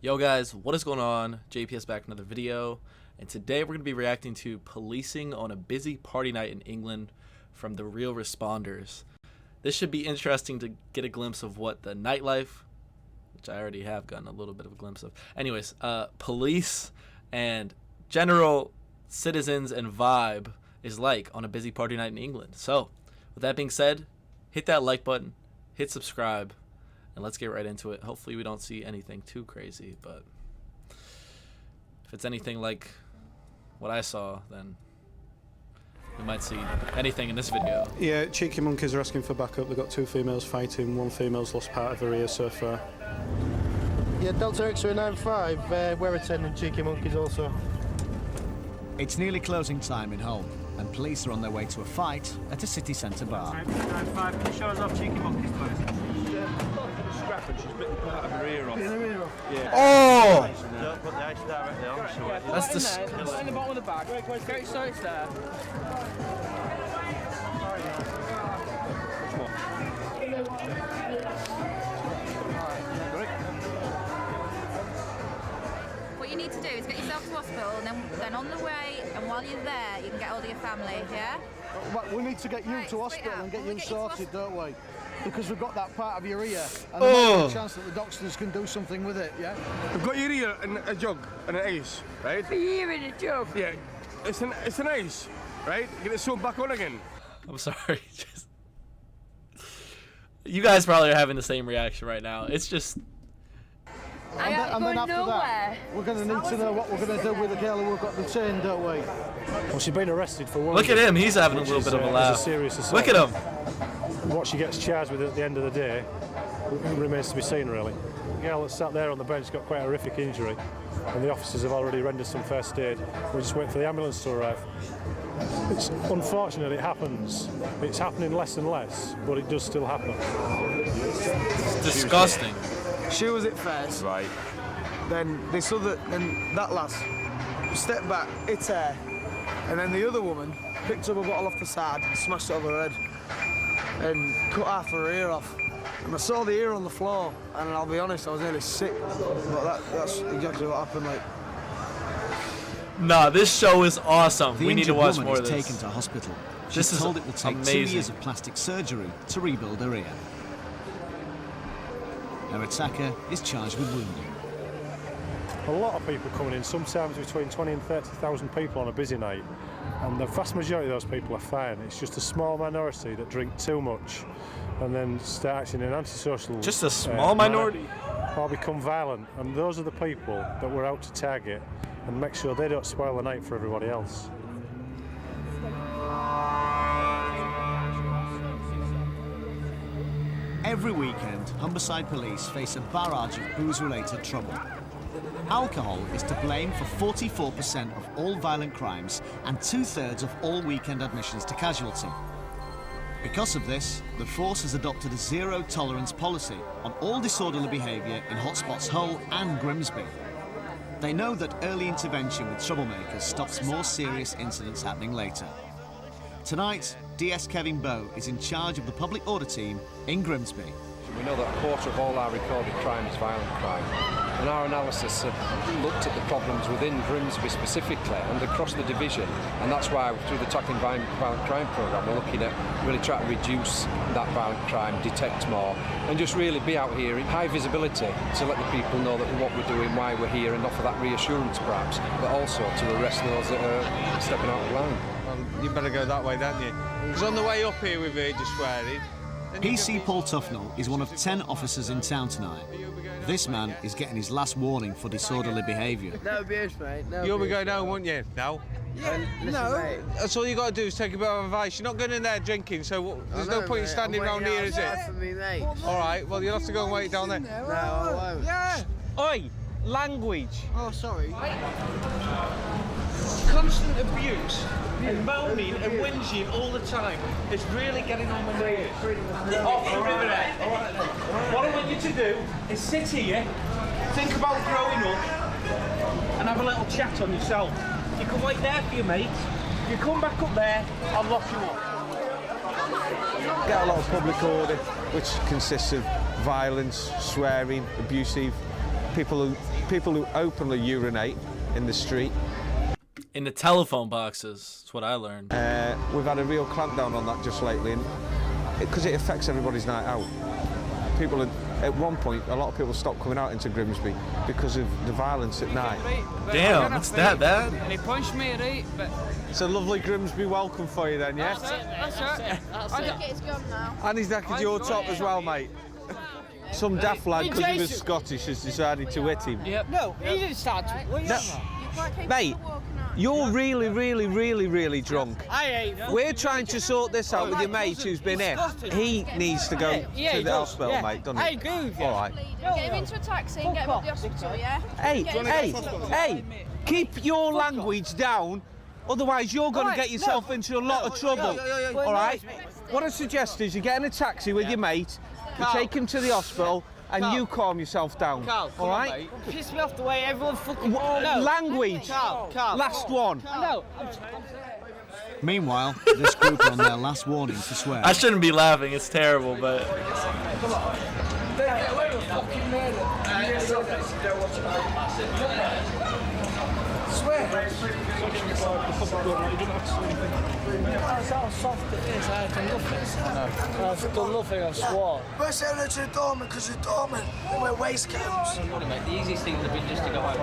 Yo guys, what is going on? JPS back with another video, and today we're going to be reacting to policing on a busy party night in England from the real responders. This should be interesting to get a glimpse of what the nightlife, which I already have gotten a little bit of a glimpse of. Anyways, police and general citizens and vibe is like on a busy party night in England. So, with that being said, hit that like button, hit subscribe, and let's get right into it. Hopefully we don't see anything too crazy, but if it's anything like what I saw, then we might see anything in this video. Yeah, cheeky monkeys are asking for backup. They've got two females fighting. One female's lost part of her ear so far. Yeah, Delta X-ray 95, we're attending cheeky monkeys also. It's nearly closing time in Hull, and police are on their way to a fight at a city centre bar. 95, can you show us off cheeky monkeys, please? Scrap and she's bitten part of her ear off. Yeah. Oh! Don't put the ice directly on, so That's disgusting. Put it in the bottom of the bag. Get it so it's there. What you need to do is get yourself to hospital, and then on the way, and while you're there, you can get hold of your family, yeah? We need to get you Right, to hospital sweetheart, and get we'll you get you to sorted, don't we? Because we've got that part of your ear, and Oh. there's a chance that the doctors can do something with it, yeah? I've got your ear in a jug and an ace, right? The ear in a jug. Yeah, it's an ace, right? Get it sewn back on again. I'm sorry. Just you guys probably are having the same reaction right now. It's just I ain't And then going after nowhere. that, we're going to need to know what we're going to do with the girl who got detained, don't we? Well, she's been arrested for one. look at him. He's having a little bit of a laugh. A serious assault. Look at him. What she gets charged with at the end of the day remains to be seen, really. The girl that sat there on the bench got quite a horrific injury, and the officers have already rendered some first aid. We're just waiting for the ambulance to arrive. It's unfortunate it happens. It's happening less and less, but it does still happen. It's disgusting. She was at first. Right. Then that lass stepped back, hit her, and then the other woman picked up a bottle off the side, smashed it over her head, and cut half her ear off. And I saw the ear on the floor, and I'll be honest, I was nearly sick. But that's exactly what happened. Like, Nah, this show is awesome. The We need to injured watch woman more is of this. taken to hospital. This She's is told it will take 2 amazing. years of plastic surgery to rebuild her ear. Her attacker is charged with wounding. A lot of people coming in, sometimes between 20 and 30,000 people on a busy night, and the vast majority of those people are fine. It's just a small minority that drink too much and then start acting in antisocial. Just a small minority? Or become violent, and those are the people that we're out to target and make sure they don't spoil the night for everybody else. Every weekend, Humberside police face a barrage of booze-related trouble. Alcohol is to blame for 44% of all violent crimes and 2/3 of all weekend admissions to casualty. Because of this, the force has adopted a zero-tolerance policy on all disorderly behaviour in hotspots Hull and Grimsby. They know that early intervention with troublemakers stops more serious incidents happening later. Tonight, DS Kevin Bowe is in charge of the public order team in Grimsby. We know that a quarter of all our recorded crime is violent crime, and our analysis have looked at the problems within Grimsby specifically and across the division, and that's why through the Tackling Violent Crime programme we're looking at really trying to reduce that violent crime, detect more, and just really be out here in high visibility to let the people know that what we're doing, why we're here, and offer that reassurance perhaps, but also to arrest those that are stepping out of line. Well, you better go that way, don't you? Because on the way up here we've heard you swearing. PC Paul Tufnell is one of 10 officers in town tonight. This man is getting his last warning for disorderly behaviour. no abuse, mate. No You'll be going home, won't you? No. no. That's all you got to do is take a bit of advice. You're not going in there drinking, so there's no point in standing around here, is it? For me, mate. All right, well, you'll have to go and wait down there. No, I won't. Yeah. Oi, language. Oh, sorry. Constant abuse and moaning and whinging all the time. It's really getting on my nerves. Off the river. What I want you to do is sit here, think about growing up, and have a little chat on yourself. You can wait there for your mates. You come back up there, I'll lock you up. Get a lot of public order, which consists of violence, swearing, abusive people who openly urinate in the street. In the telephone boxes, that's what I learned. We've had a real clampdown on that just lately, because it affects everybody's night out. People, at one point, a lot of people stopped coming out into Grimsby because of the violence at night. Damn, it's that bad? And he punched me, right? But it's a lovely Grimsby welcome for you then, yeah? that's it. It's gone now. And he's knackered your top as well, mate. Some daft lad, because he was Scottish, has decided to hit him. Yep. No, he didn't start to. No. Mate, you're really, really, really, really drunk. I ain't. We're trying to sort this out with your mate who's been here. He needs to go to the hospital, mate, doesn't he? I agree with you. All right. Get him into a taxi and get him up the hospital, yeah? Hey, keep your language down, otherwise you're going to get yourself into a lot of trouble. All right? What I suggest is you get in a taxi with your mate, you take him to the hospital, and you calm yourself down. Carl, all right? Piss me off the way everyone fucking... Language. Carl. Last one. No. Meanwhile, this group are on their last warning for swearing. I shouldn't be laughing, it's terrible, but... That's how soft it is. I have done nothing. I've done nothing, I swore. We're saying it to the doorman because the doorman wear waistcoats. Mate, the easiest thing would have been just to go home.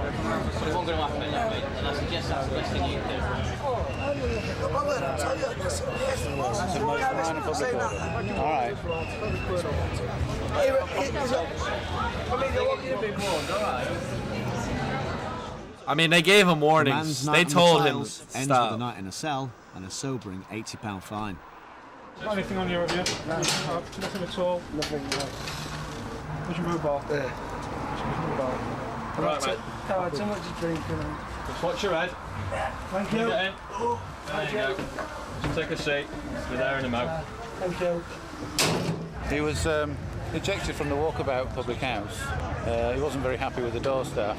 But it wasn't going to happen, mate. And I suggest that's the best thing you can do. No problem, I'll tell you. Listen, All right. I mean, they gave him warnings. They told him to ends with a stop. night in a cell and a sobering £80 fine. Got anything on you, have you? No. Nothing at all? Nothing, no. Where's your mobile? There. Right, mate. Carl, too much to drink, you know. Just watch your head. Thank you. Get in. There you go. Just take a seat. You're there in a mo. Thank you. He was ejected from the Walkabout public house. He wasn't very happy with the door staff.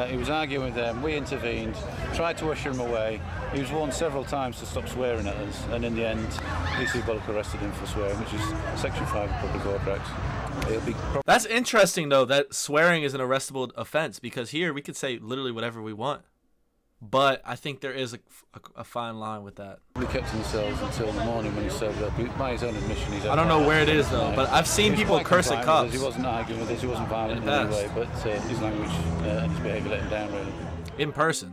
He was arguing with them. We intervened, tried to usher him away. He was warned several times to stop swearing at us, and in the end, DC Bullock arrested him for swearing, which is Section 5 of Public Order Act. It'll be That's interesting, though, that swearing is an arrestable offense, because here we could say literally whatever we want. But I think there is a fine line with that. probably kept in the cells until the morning when he sobered up. By his own admission, he's I don't know where it is, though, but I've seen people curse at cops. He wasn't arguing with us, he wasn't violent in any way, but his language and his behaviour let him down, really. In person.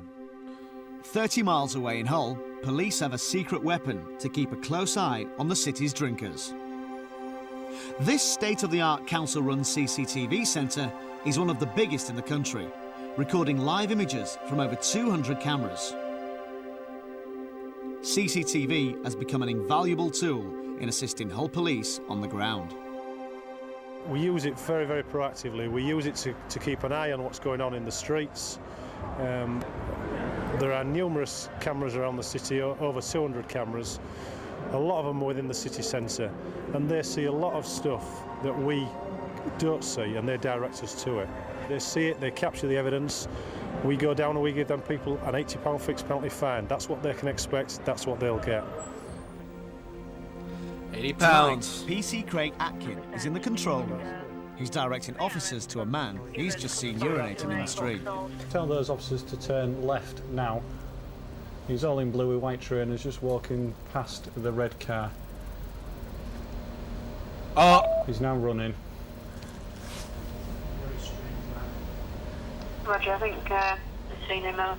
30 miles away in Hull, police have a secret weapon to keep a close eye on the city's drinkers. This state-of-the-art council-run CCTV centre is one of the biggest in the country, recording live images from over 200 cameras. CCTV has become an invaluable tool in assisting Hull police on the ground. We use it very, very proactively. We use it to keep an eye on what's going on in the streets. There are numerous cameras around the city, over 200 cameras. A lot of them are within the city centre, and they see a lot of stuff that we don't see, and they direct us to it. They see it, they capture the evidence, we go down and we give them people an £80 fixed penalty fine. That's what they can expect, that's what they'll get. £80. PC Craig Atkin is in the control room. He's directing officers to a man he's just seen urinating in the street. Tell those officers to turn left now. He's all in blue with white trainers, just walking past the red car. Oh! He's now running. Roger, I think I've seen him now.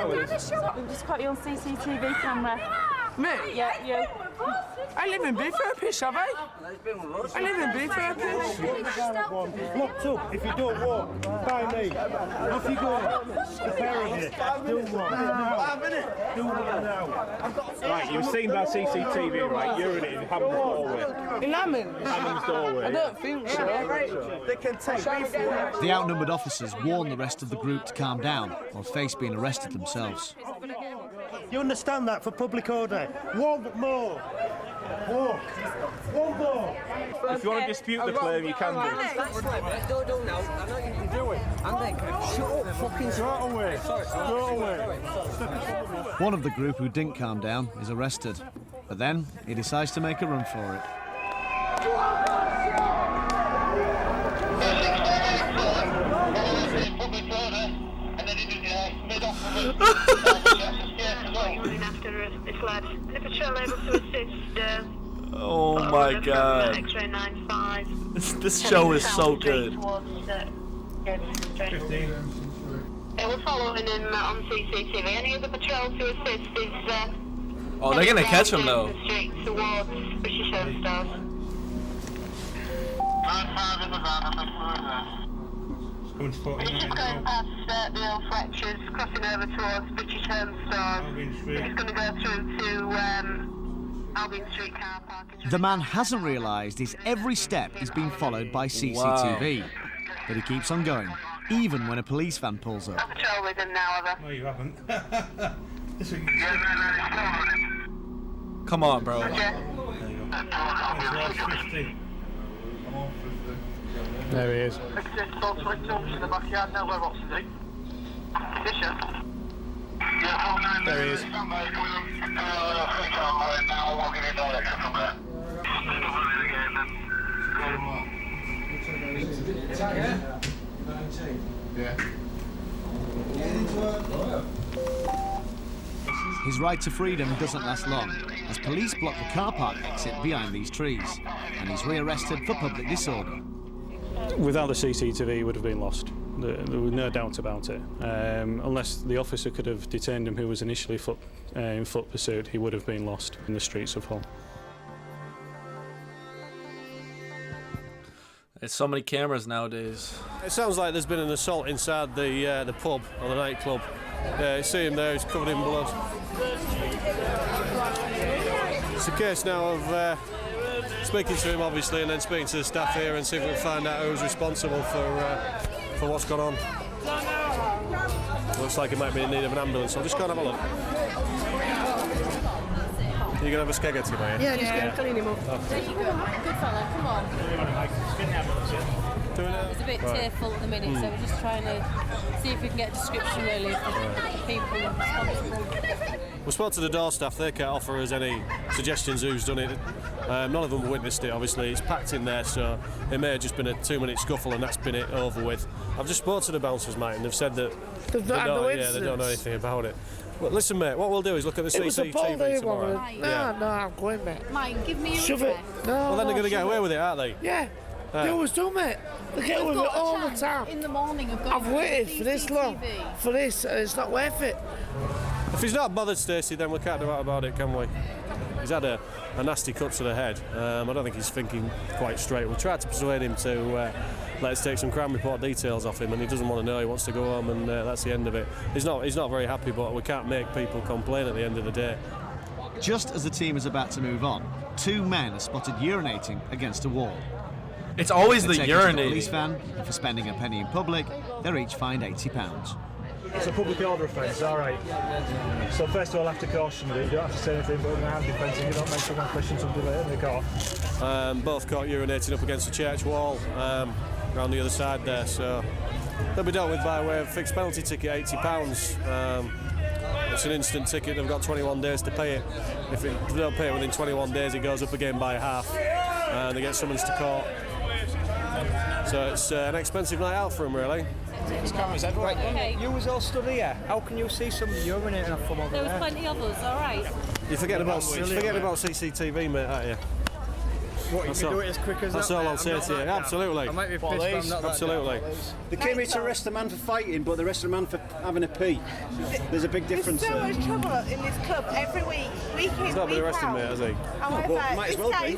We've just got you on CCTV camera. Me? Yeah, you. I live in Beefurpish, have I? I live in Beefurpish. Locked up, if you don't walk, by me. Off you go. The pair of you. Do one now. Do one now. Right, you've seen that CCTV, right? You're in Hammond's doorway. In Hammond? Hammond's doorway. I don't think so. They can take me. The outnumbered officers warn the rest of the group to calm down or face being arrested themselves. You understand that for public order? One more. Walk. One more. If you want to dispute the claim, you can do. Don't now. I know you can do it. And then shut up, fucking Throw it away. Throw it away. One of the group who didn't calm down is arrested, but then he decides to make a run for it. squad. The patrol able to assist. Oh my god. X-ray 95. This show is so good. They were following him on CCTV. Any other patrol to assist is. Oh, they're gonna catch him though. The street towards British Home Stars. He's just going past the old Fletchers, crossing over towards British Home Stars. He's going to go through to Albion Street car park. The man hasn't realised his every step is being followed by CCTV. Wow. But he keeps on going, even when a police van pulls up. I'll patrol with him now, however. No, you haven't. Come on, bro. There he is. There he is. His right to freedom doesn't last long, as police block the car park exit behind these trees, and he's rearrested for public disorder. Without the CCTV, he would have been lost. There was no doubt about it. Unless the officer could have detained him, who was initially in foot pursuit, he would have been lost in the streets of Hull. There's so many cameras nowadays. It sounds like there's been an assault inside the pub or the nightclub. You see him there, he's covered in blood. It's a case now of speaking to him, obviously, and then speaking to the staff here and see if we can find out who's responsible for what's gone on. Looks like he might be in need of an ambulance. I'll just go and have a look. You're going to have a skeg at him, are you? Yeah, just going to clean him up. There you go. Good fella, come on. He's a bit tearful at the minute, so we're just trying to see if we can get a description really of the people responsible. We spoke to the door staff. They can't offer us any suggestions who's done it. None of them witnessed it, obviously. It's packed in there, so it may have just been a 2-minute scuffle and that's been it over with. I've just spoke to the bouncers, mate, and they've said that they don't know anything about it. Well, listen, mate, what we'll do is look at the CCTV tomorrow. No, I'm going, mate. Mike, give me Shove it. No, well, then they're going to get away with it, aren't they? Yeah. They always do, mate. They get away with it all the time. In the morning, I've waited for this long, for this, and it's not worth it. If he's not bothered, Stacey, then we can't do that about it, can we? He's had a nasty cut to the head. I don't think he's thinking quite straight. We tried to persuade him to let us take some crime report details off him, and he doesn't want to know. He wants to go home, and that's the end of it. He's not very happy, but we can't make people complain at the end of the day. Just as the team is about to move on, 2 men are spotted urinating against a wall. It's always They're the taken to the urinating. police van, and for spending a penny in public, they're each fined £80. It's a public order offence, all right. So first of all, I have to caution you. You don't have to say anything, but in the hand defence, you don't mention one question something later in the court. Both caught urinating up against the church wall, around the other side there. So they'll be dealt with by way of fixed penalty ticket, £80. It's an instant ticket. They've got 21 days to pay it. If they don't pay it within 21 days, it goes up again by half, and they get summons to court. So it's an expensive night out for them, really. There's cameras everywhere. Okay. You was all stood here. How can you see somebody urinating off from over there? There was plenty of us, all right. You're forgetting about CCTV, mate, aren't you? What, you can do it as quick as that? That's all I'll say to you. Absolutely. I might be pissed, but I'm not that Absolutely. They came here to arrest a man for fighting, but they arrested a man for having a pee. There's a big difference There's so there. much trouble in this club every week. Week in, He's not been week arrested, out. mate, has he? And we're But might as well be.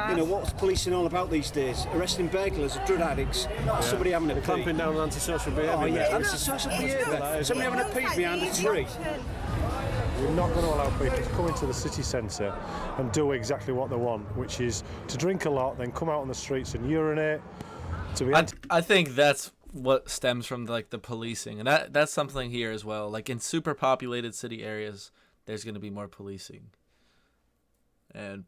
You know, what's policing all about these days? Arresting burglars, drug addicts, somebody having a pee. Clamping down on antisocial behaviour. Oh, yeah, mate. antisocial behaviour. Somebody having a pee behind a tree. We're not going to allow people to come into the city centre and do exactly what they want, which is to drink a lot, then come out on the streets and urinate. I think that's what stems from like the policing, and that's something here as well. Like in super populated city areas, there's going to be more policing, and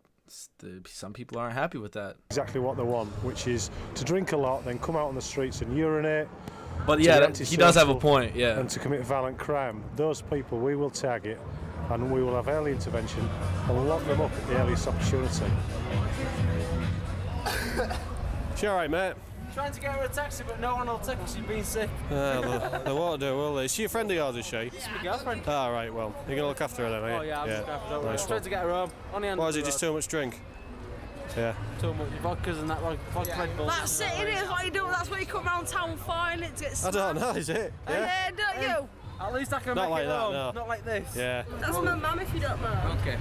some people aren't happy with that. Exactly what they want, which is to drink a lot, then come out on the streets and urinate. But yeah, he does have a point, yeah. And to commit violent crime. Those people we will target, and we will have early intervention and lock them up at the earliest opportunity. You all right, mate? trying to get her a taxi, but no one will take her. She's been sick. They won't do, will they? Is she a friend of yours, is she? It's my girlfriend. Ah, right, well, you're going to look after her then, are you? Oh, yeah, I'm just going to Nice trying to get her home. Why is it just too much drink? Yeah. Too much vodkas and that, like vodka Red Bull. That's it, innit? What you do, that's what you come round town for, innit? To get I don't know, is it? Yeah, don't you? At least I can Not make like it that, home. no. Not like this. Yeah. That's my mum, if you don't know. Okay.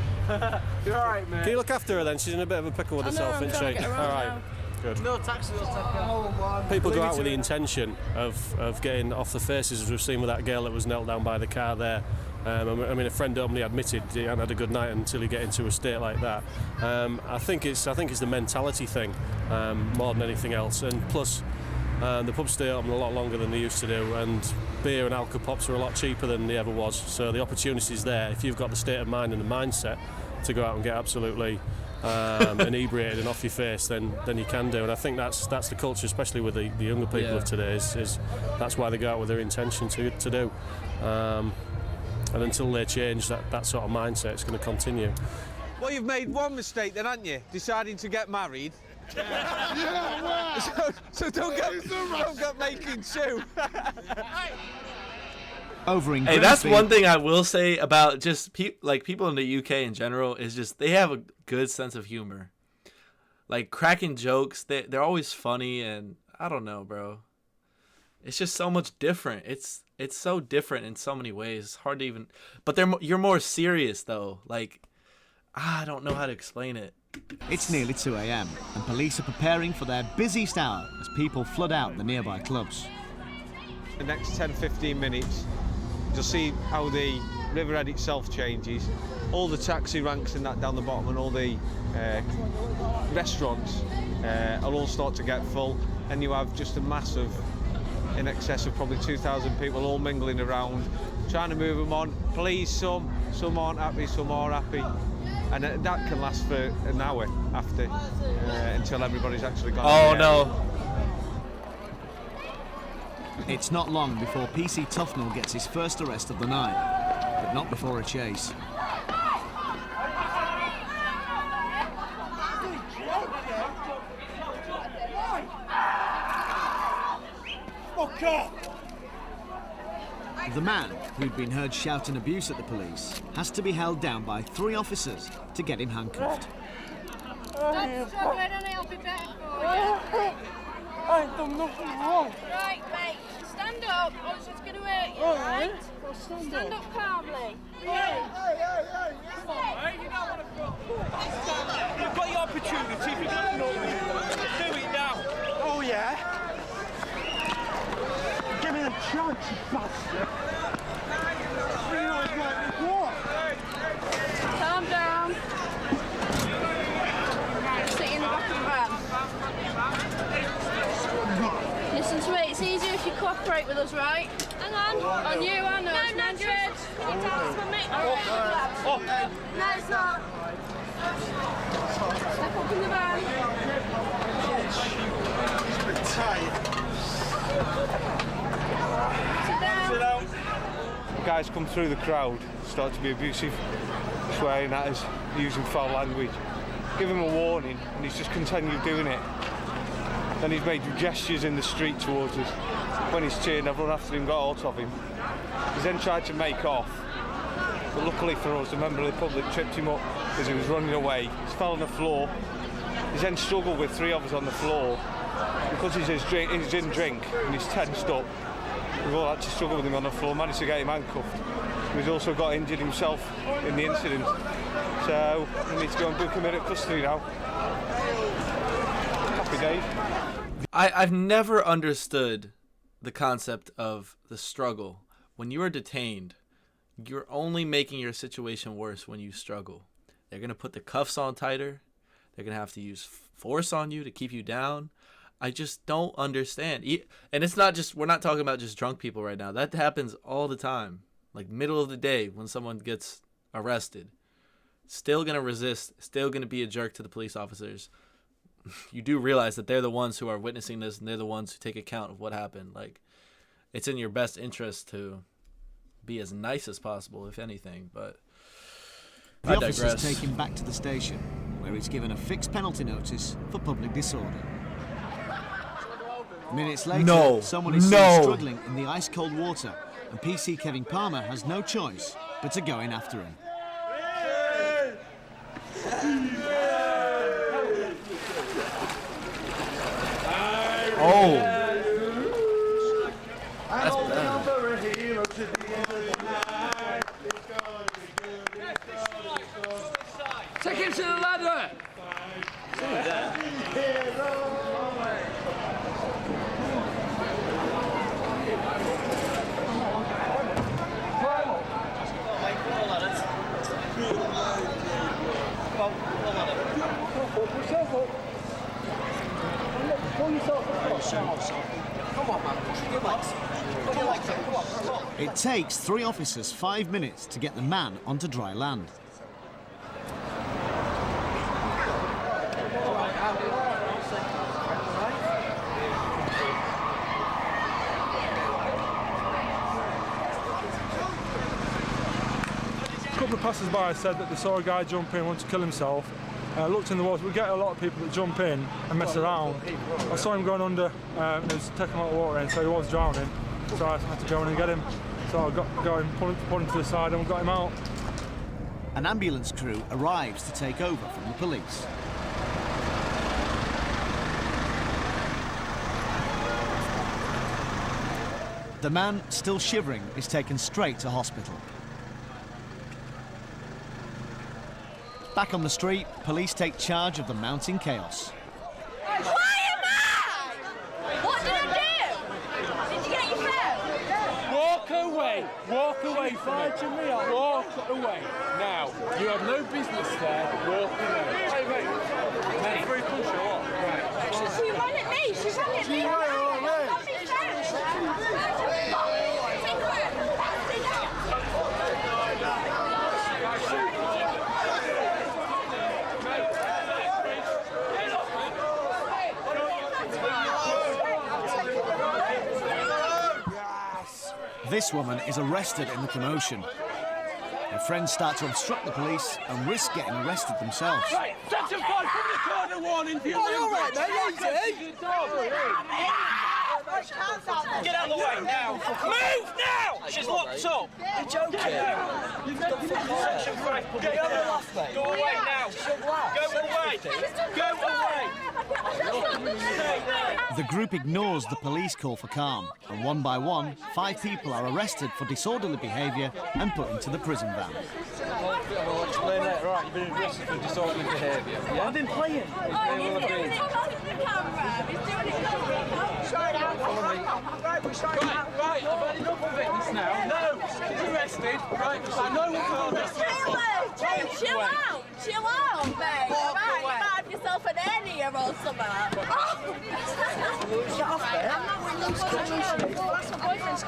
You're alright, mate. Can you look after her then? She's in a bit of a pickle with herself, isn't she? Alright. Good. No taxi will take her. People go out with the intention of getting off the faces, as we've seen with that girl that was knelt down by the car there. I mean, a friend openly admitted he hadn't had a good night until he get into a state like that. I think it's the mentality thing more than anything else. And plus, the pubs stay open a lot longer than they used to do, and beer and alcohol pops are a lot cheaper than they ever was. So the opportunity's there if you've got the state of mind and the mindset to go out and get absolutely inebriated and off your face, then you can do. And I think that's the culture, especially with the younger people of today. Is that's why they go out with their intention to do. And until they change that sort of mindset, it's going to continue. Well, you've made one mistake then, haven't you? Deciding to get married. So don't get making two. Over in Hey, that's Grimsby- one thing I will say about just people in the UK in general is just they have a good sense of humor. Like cracking jokes, they're always funny, and I don't know, bro. It's just so much different. It's so different in so many ways. It's hard to even. But you're more serious though. Like I don't know how to explain it. It's nearly 2 a.m. and police are preparing for their busiest hour as people flood out the nearby clubs. The next 10-15 minutes, you'll see how the Riverhead itself changes. All the taxi ranks and that down the bottom, and all the restaurants will all start to get full, and you have just a massive, in excess of probably 2,000 people all mingling around, trying to move them on. Please, some aren't happy, some are happy. And that can last for an hour after, until everybody's actually gone. Oh no. It's not long before PC Tufnell gets his first arrest of the night, but not before a chase. The man, who'd been heard shouting abuse at the police, has to be held down by 3 officers to get him handcuffed. Don't struggle, I'll be better for you. I ain't done nothing wrong. Right, mate, stand up, or it's just going to hurt you, right? Stand up calmly. Come on, mate, you don't want to go. You've got your opportunity, if you don't know me, do it now. Oh, yeah? Give me a chance, you bastard. Calm down. Sit in the back of the van. Listen to me, it's easier if you cooperate with us, right? Hang on. On you, I know. No, no, George. No, it's not. Step up in the van. Sit down. Guys come through the crowd, start to be abusive, swearing at us, using foul language. Give him a warning, and he's just continued doing it. Then he's made gestures in the street towards us. When he's cheering, I've run after him, got hold of him. He's then tried to make off, but luckily for us, a member of the public tripped him up as he was running away. He's fell on the floor. He's then struggled with 3 of us on the floor. Because he didn't drink and he's tensed up, we've all had to struggle with him on the floor, managed to get him handcuffed. He's also got injured himself in the incident. So we need to go and book him in at custody now. Happy days. I've never understood the concept of the struggle. When you are detained, you're only making your situation worse when you struggle. They're going to put the cuffs on tighter. They're going to have to use force on you to keep you down. I just don't understand. And it's not just, we're not talking about just drunk people right now. That happens all the time. Like middle of the day when someone gets arrested. Still going to resist, still going to be a jerk to the police officers. You do realize that they're the ones who are witnessing this, and they're the ones who take account of what happened. Like, it's in your best interest to be as nice as possible, if anything, but The I officers digress. take him back to the station, where he's given a fixed penalty notice for public disorder. Minutes later, No. someone is No. seen struggling in the ice-cold water, and PC Kevin Palmer has no choice but to go in after him. Oh. That's bad. Take him to the ladder! It takes 3 officers 5 minutes to get the man onto dry land. A couple of passers-by said that they saw a guy jump in, want to kill himself. Looked in the water. We get a lot of people that jump in and mess around. I saw him going under, and he was taking a lot of water in, so he was drowning. So I had to go in and get him. So I got him, pulled him to the side, and we got him out. An ambulance crew arrives to take over from the police. The man, still shivering, is taken straight to hospital. Back on the street, police take charge of the mounting chaos. Why am I? What did I do? Did you get your phone? Walk away! Walk away from me! Walk away! Now, you have no business there. Walk away. Hey, mate. Mate. Very push or what? Right. She ran at me! She ran at me! She ran at me! This woman is arrested in the commotion. Her friends start to obstruct the police and risk getting arrested themselves. Right, touch and fight from the corner warning for you. Oh, you're right, mate, Get out of the way now! Move now! She's locked up! You're joking. Section 5, get off, mate. Go away now! Go away! Go away! The group ignores the police call for calm, and one by one, 5 people are arrested for disorderly behaviour and put into the prison van. I'll explain later. Right, you've been arrested for disorderly behaviour. Yeah? I've been playing. Right, Right, I've had enough of it now. No, she's arrested. Right, I know what's going on. Chill out, mate. Right, you might have yourself an hernia or something. Shut off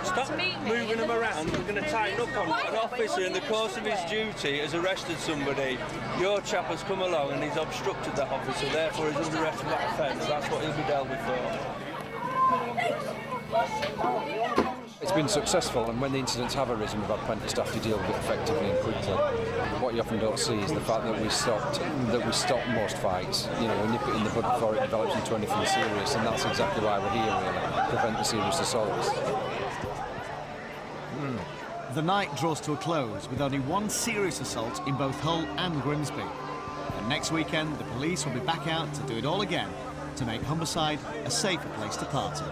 Stop moving them around. We're going to tighten up on it. An officer in the course of his duty has arrested somebody. Your chap has come along and he's obstructed that officer, therefore he's under arrest for that offence. That's what he'll be dealt with for. It's been successful, and when the incidents have arisen, we've had plenty of staff to deal with it effectively and quickly. What you often don't see is the fact that we stopped most fights. You know, we nip it in the bud before it develops into anything serious, and that's exactly why we're here, really, prevent the serious assaults. The night draws to a close with only one serious assault in both Hull and Grimsby. And next weekend, the police will be back out to do it all again to make Humberside a safer place to party.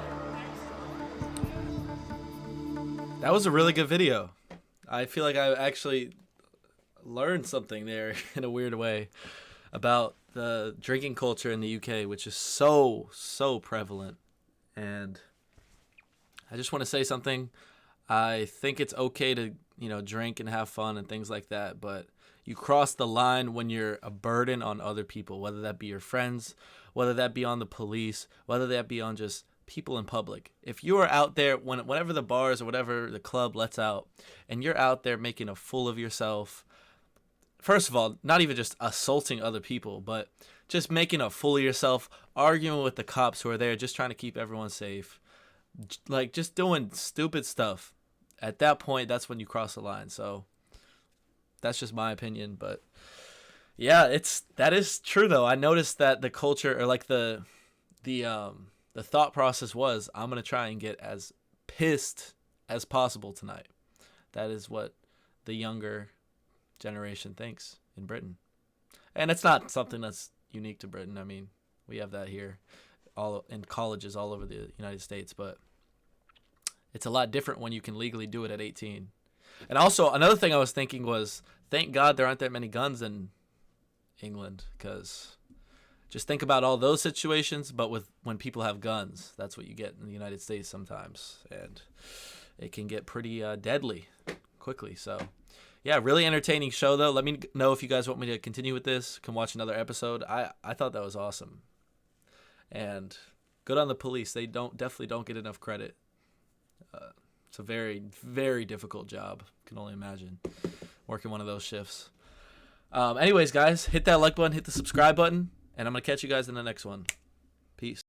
That was a really good video. I feel like I actually learned something there in a weird way about the drinking culture in the UK, which is so prevalent. And I just want to say something. I think it's okay to, drink and have fun and things like that, but you cross the line when you're a burden on other people, whether that be your friends, whether that be on the police, whether that be on just people in public. If you are out there, whenever the bars or whatever the club lets out, and you're out there making a fool of yourself, first of all, not even just assaulting other people, but just making a fool of yourself, arguing with the cops who are there, just trying to keep everyone safe, like just doing stupid stuff. At that point, that's when you cross the line. So that's just my opinion, but yeah, that is true though. I noticed that the culture, or like the the thought process was, I'm going to try and get as pissed as possible tonight. That is what the younger generation thinks in Britain. And it's not something that's unique to Britain. I mean, we have that here all in colleges all over the United States, but it's a lot different when you can legally do it at 18. And also, another thing I was thinking was, thank God there aren't that many guns in England, because just think about all those situations, but when people have guns, that's what you get in the United States sometimes, and it can get pretty deadly quickly. So, yeah, really entertaining show, though. Let me know if you guys want me to continue with this. Come watch another episode. I thought that was awesome. And good on the police. They definitely don't get enough credit. It's a very, very difficult job. Can only imagine working one of those shifts. Anyways, guys, hit that like button, hit the subscribe button, and I'm going to catch you guys in the next one. Peace.